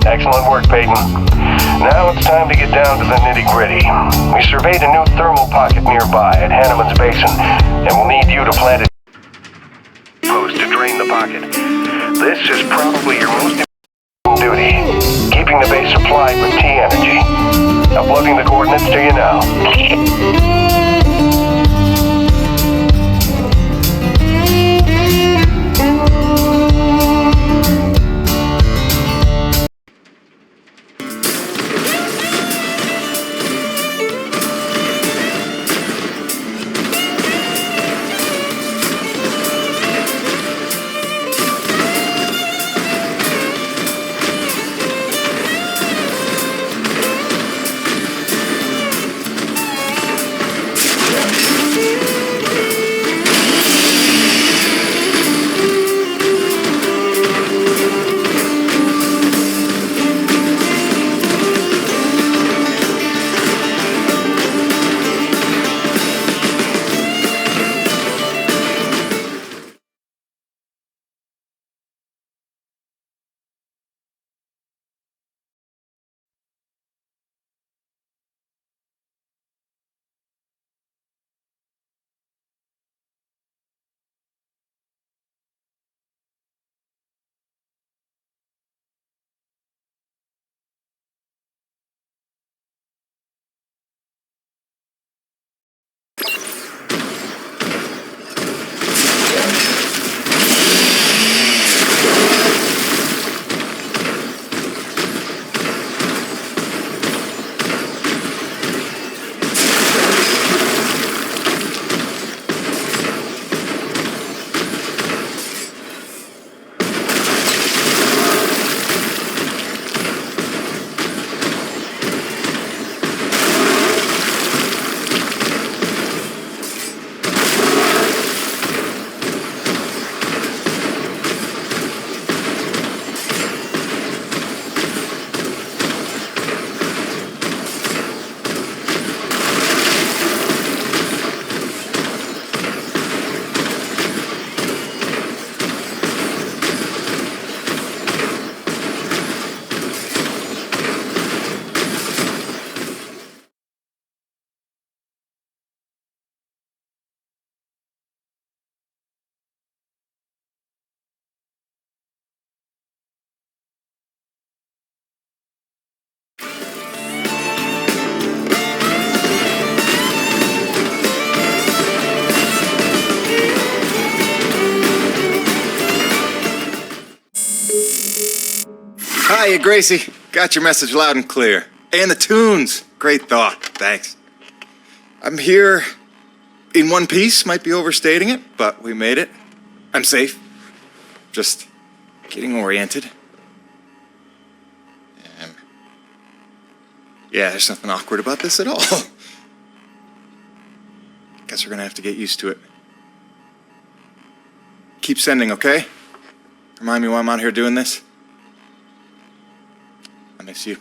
Excellent work, Peyton. Now it's time to get down to the nitty-gritty. We surveyed a new thermal pocket nearby at Hanneman's Basin, and we'll need you to plant a post to drain the pocket. This is probably your most important duty, keeping the base supplied with T energy. Uploading the coordinates to you now. Hiya, Gracie. Got your message loud and clear. And the tunes. Great thought. Thanks. I'm here in one piece. Might be overstating it, but we made it. I'm safe. Just getting oriented. Yeah, there's nothing awkward about this at all. Guess we're gonna have to get used to it. Keep sending, okay? Remind me why I'm out here doing this. I miss you.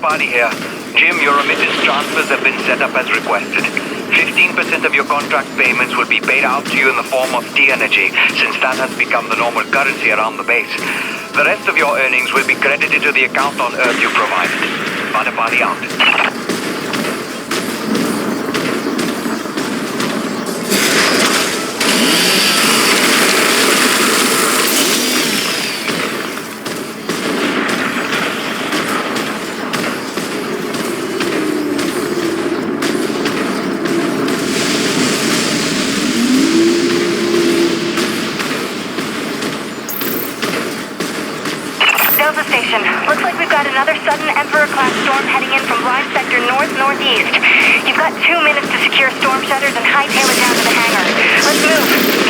Party here. Jim, your remittance transfers have been set up as requested. 15% of your contract payments will be paid out to you in the form of T-Energy, since that has become the normal currency around the base. The rest of your earnings will be credited to the account on Earth you provided. Party out. Looks like we've got another sudden Emperor-class storm heading in from Line Sector north-northeast. You've got 2 minutes to secure storm shutters and hightail it down to the hangar. Let's move.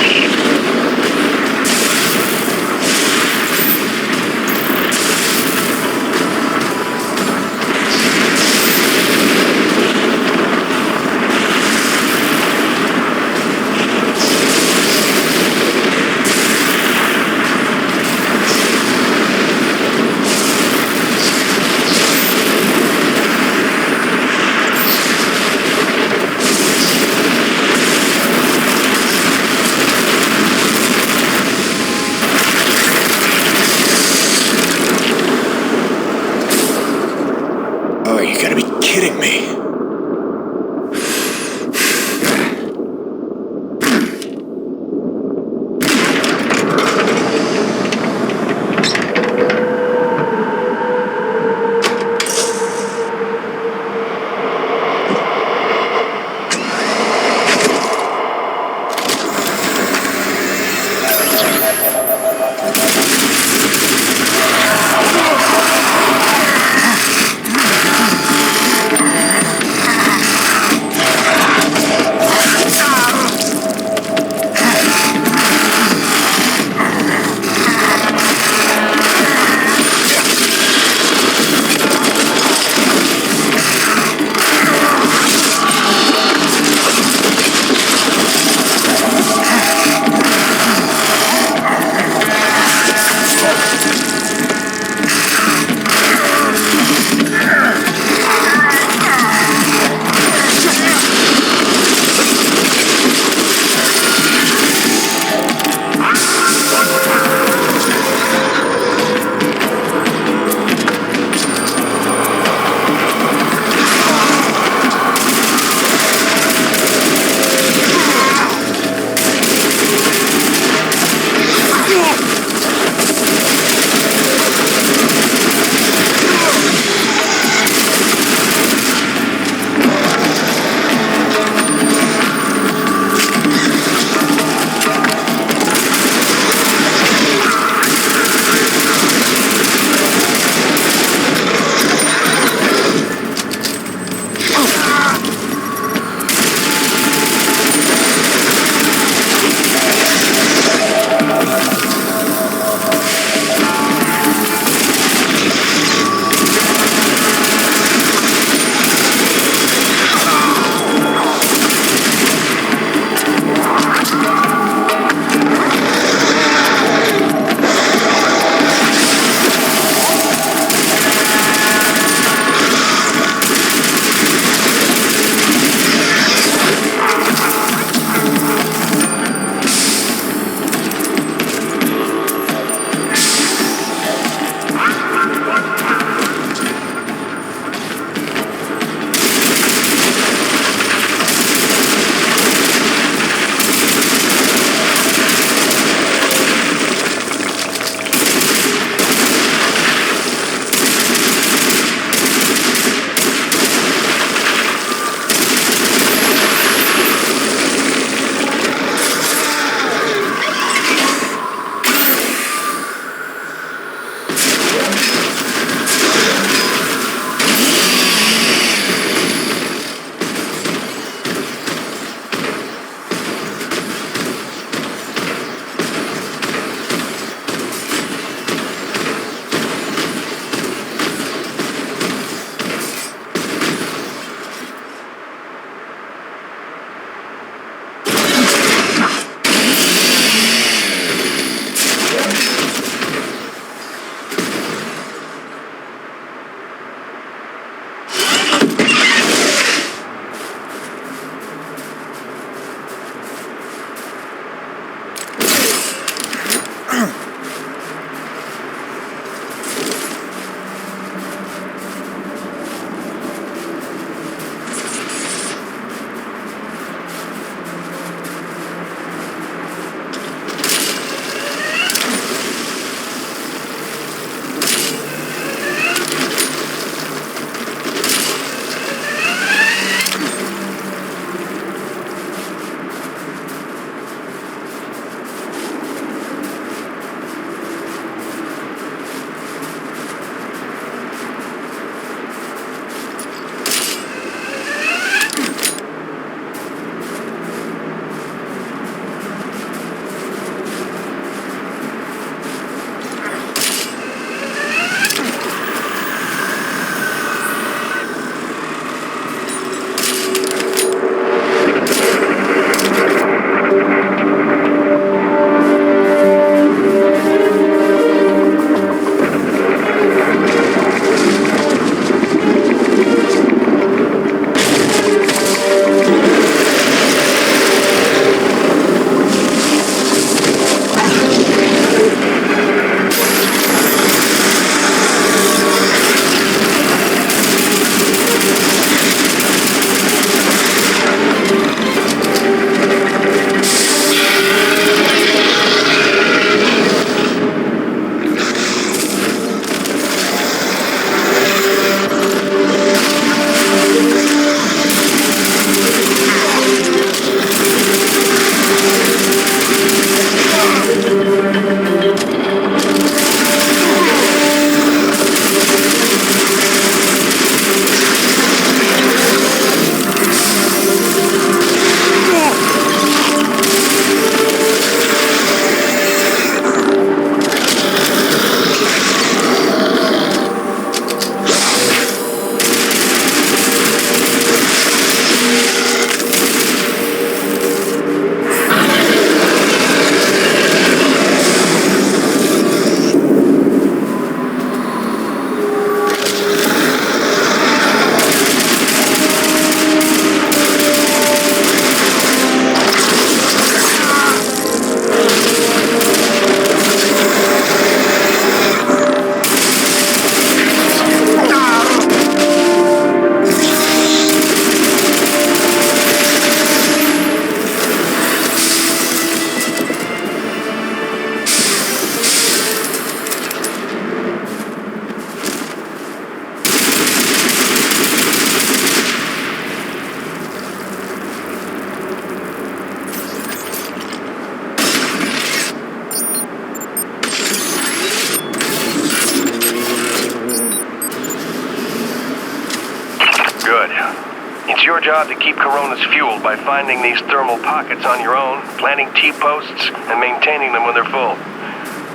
job to keep Coronas fueled by finding these thermal pockets on your own, planting T-posts, and maintaining them when they're full.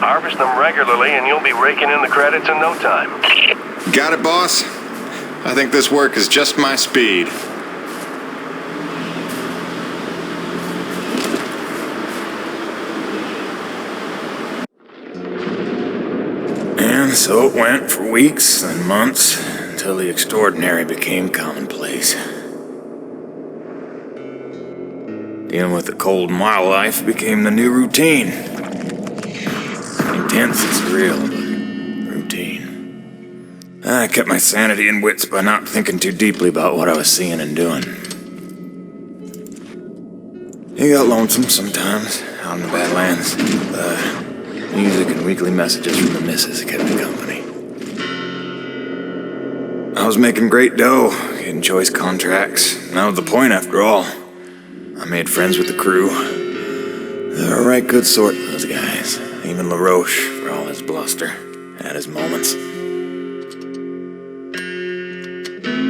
Harvest them regularly and you'll be raking in the credits in no time. Got it, boss? I think this work is just my speed. And so it went for weeks and months until the extraordinary became commonplace. Dealing with the cold mile life became the new routine. Intense and surreal, but routine. I kept my sanity and wits by not thinking too deeply about what I was seeing and doing. It got lonesome sometimes out in the Badlands. Music and weekly messages from the missus kept me company. I was making great dough, getting choice contracts, and that was the point after all. I made friends with the crew. They were a right good sort, those guys. Even LaRoche, for all his bluster, had his moments.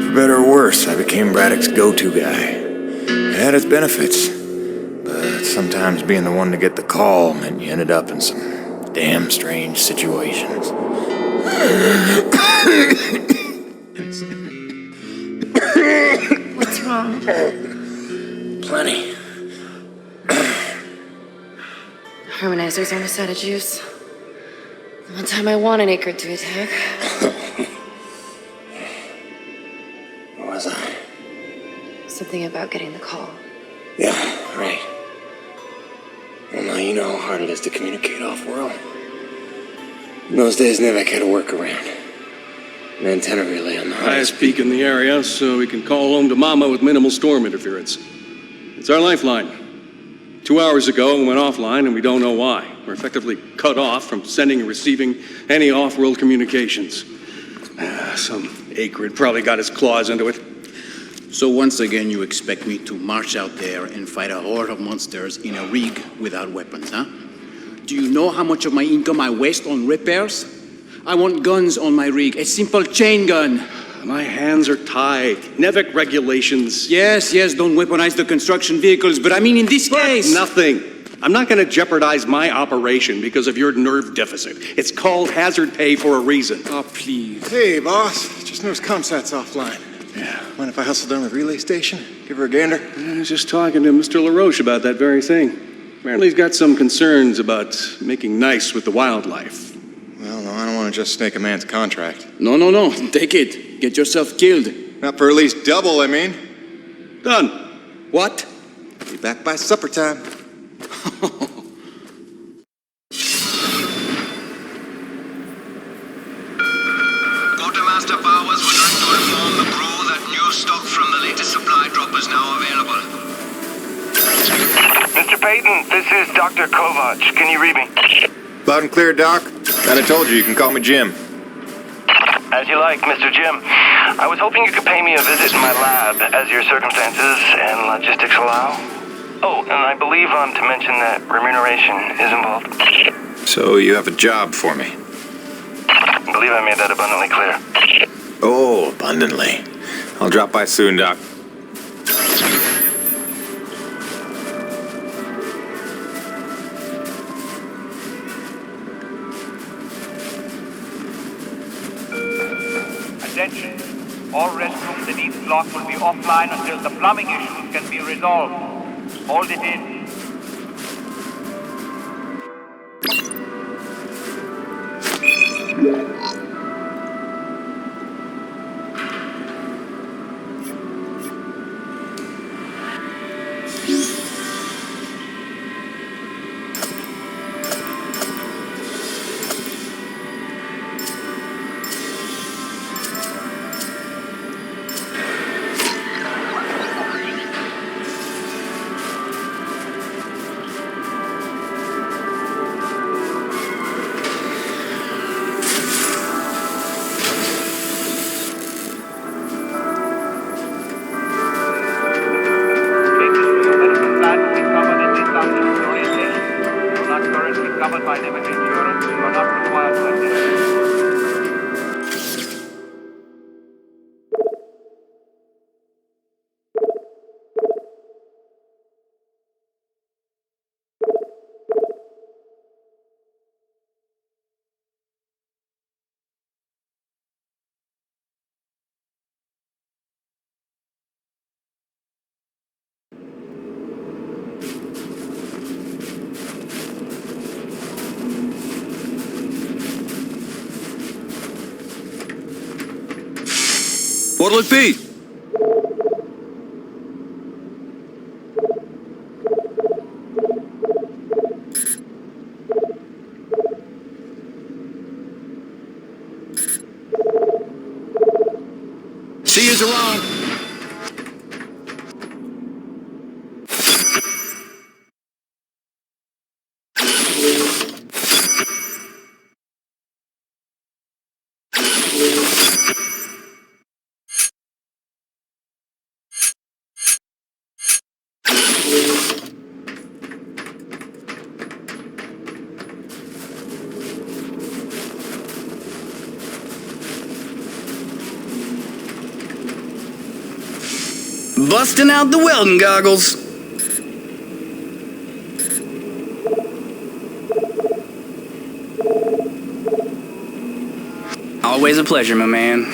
For better or worse, I became Braddock's go-to guy. It had its benefits, but sometimes being the one to get the call meant you ended up in some damn strange situations. What's wrong? Plenty. Harmonizer's almost out of juice. One time I want an acre to attack. What was I? Something about getting the call. Yeah, right. Well, now you know how hard it is to communicate off-world. In those days, Nivek had a workaround. An antenna relay on the Highest peak in the area, so we can call home to Mama with minimal storm interference. It's our lifeline. 2 hours ago, we went offline, and we don't know why. We're effectively cut off from sending and receiving any off-world communications. Some acrid probably got his claws into it. So once again, you expect me to march out there and fight a horde of monsters in a rig without weapons, huh? Do you know how much of my income I waste on repairs? I want guns on my rig, a simple chain gun. My hands are tied. Nevik regulations. Yes, don't weaponize the construction vehicles, but I mean in this case... Nothing. I'm not going to jeopardize my operation because of your nerve deficit. It's called hazard pay for a reason. Oh, please. Hey, boss. Just noticed ComSat's offline. Yeah. Mind if I hustle down the relay station? Give her a gander? I was just talking to Mr. LaRoche about that very thing. Apparently he's got some concerns about making nice with the wildlife. Well, no, I don't want to just snake a man's contract. No. Take it. Get yourself killed. Not for at least double, I mean. Done. What? Be back by supper time. Quartermaster Bowers would like to inform the crew that new stock from the latest supply drop is now available. Mr. Payton, this is Dr. Kovac. Can you read me? Loud and clear, Doc. I told you can call me Jim. As you like, Mr. Jim. I was hoping you could pay me a visit in my lab as your circumstances and logistics allow. Oh, and I believe I'm to mention that remuneration is involved. So you have a job for me? I believe I made that abundantly clear. Oh, abundantly. I'll drop by soon, Doc. Attention. All restrooms in each block will be offline until the plumbing issues can be resolved. Hold it in. Covered by Nivek insurance, you are not required to attend. What'll it be? See yous around. Busting out the welding goggles. Always a pleasure, my man.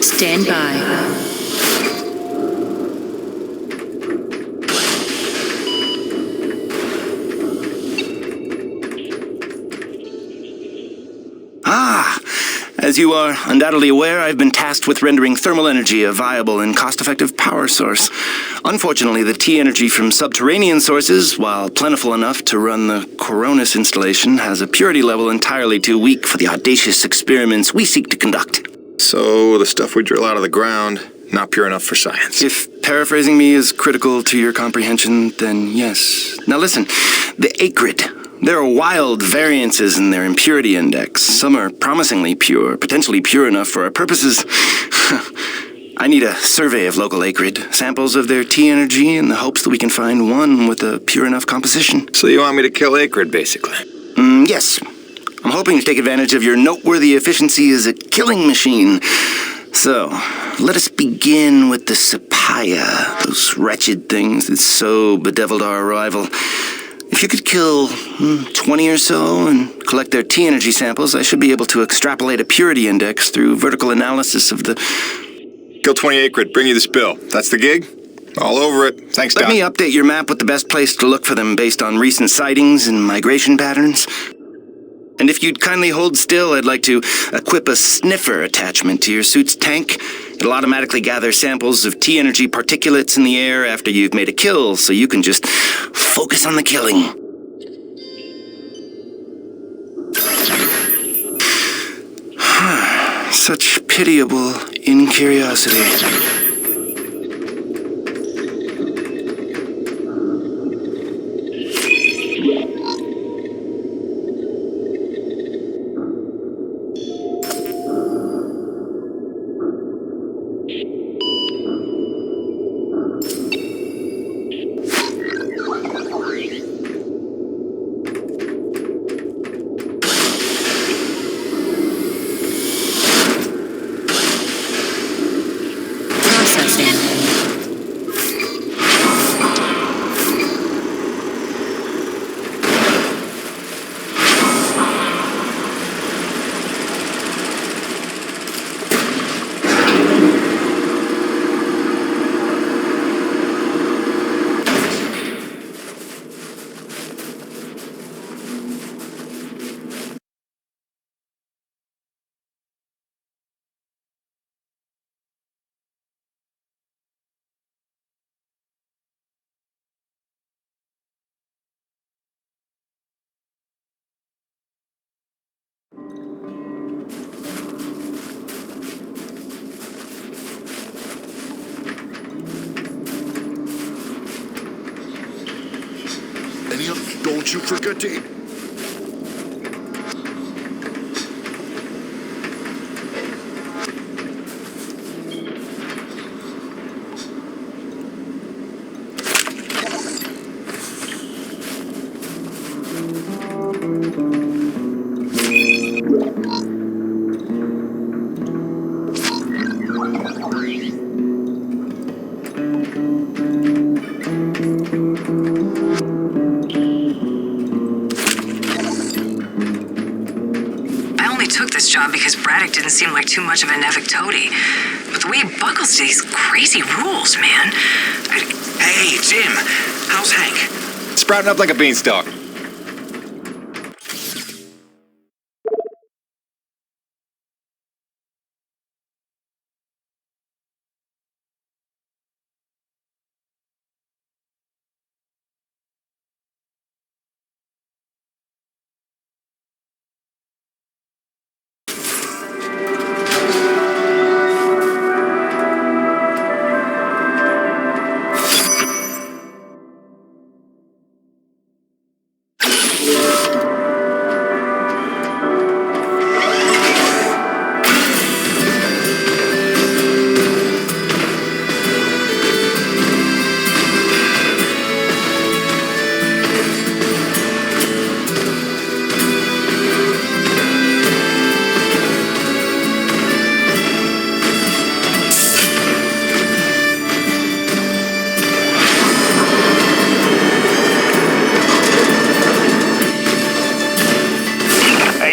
Stand by. As you are undoubtedly aware, I've been tasked with rendering thermal energy a viable and cost-effective power source. Unfortunately, the T-energy from subterranean sources, while plentiful enough to run the Coronis installation, has a purity level entirely too weak for the audacious experiments we seek to conduct. So the stuff we drill out of the ground, not pure enough for science. If paraphrasing me is critical to your comprehension, then yes. Now listen, the acrid. There are wild variances in their impurity index. Some are promisingly pure, potentially pure enough for our purposes. I need a survey of local acrid, samples of their T-energy in the hopes that we can find one with a pure enough composition. So you want me to kill acrid, basically? Yes. I'm hoping to take advantage of your noteworthy efficiency as a killing machine. So, let us begin with the Sapaya, those wretched things that so bedeviled our arrival. If you could kill 20 or so and collect their T-energy samples, I should be able to extrapolate a purity index through vertical analysis of the... Kill 20 acrid, bring you the spill. That's the gig? All over it. Thanks, Doc. Let me update your map with the best place to look for them based on recent sightings and migration patterns. And if you'd kindly hold still, I'd like to equip a sniffer attachment to your suit's tank. It'll automatically gather samples of T-energy particulates in the air after you've made a kill, so you can just focus on the killing. Such pitiable incuriosity. And don't you forget to eat. I only took this job because Braddock didn't seem like too much of a Nevik toady. But the way he buckles to these crazy rules, man. Hey, Jim, how's Hank? Sprouting up like a beanstalk.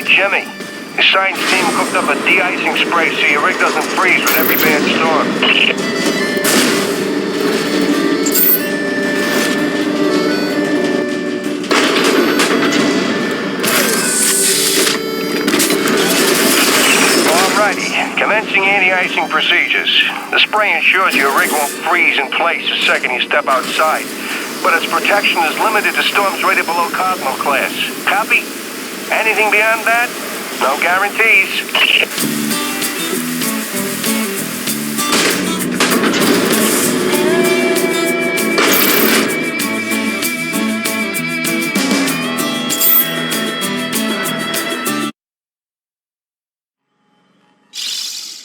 Jimmy, the science team cooked up a de-icing spray so your rig doesn't freeze with every bad storm. Alrighty, commencing anti-icing procedures. The spray ensures your rig won't freeze in place the second you step outside, but its protection is limited to storms rated below Cardinal class. Copy? Anything beyond that? No guarantees.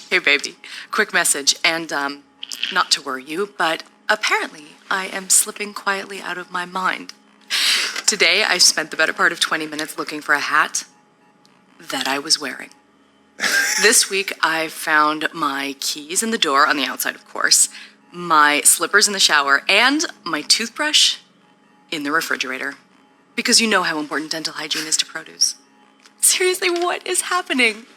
Hey, baby. Quick message, and, not to worry you, but apparently I am slipping quietly out of my mind. Today, I spent the better part of 20 minutes looking for a hat that I was wearing. This week, I found my keys in the door, on the outside, of course, my slippers in the shower, and my toothbrush in the refrigerator. Because you know how important dental hygiene is to produce. Seriously, what is happening?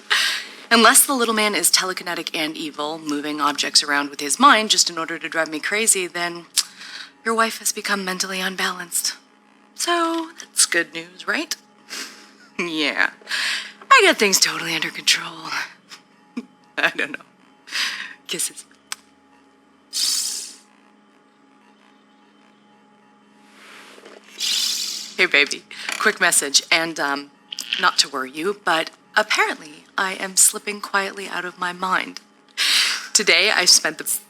Unless the little man is telekinetic and evil, moving objects around with his mind just in order to drive me crazy, then your wife has become mentally unbalanced. So, that's good news, right? Yeah. I got things totally under control. I don't know. Kisses. Hey, baby. Quick message, and, not to worry you, but apparently I am slipping quietly out of my mind. Today, I spent the...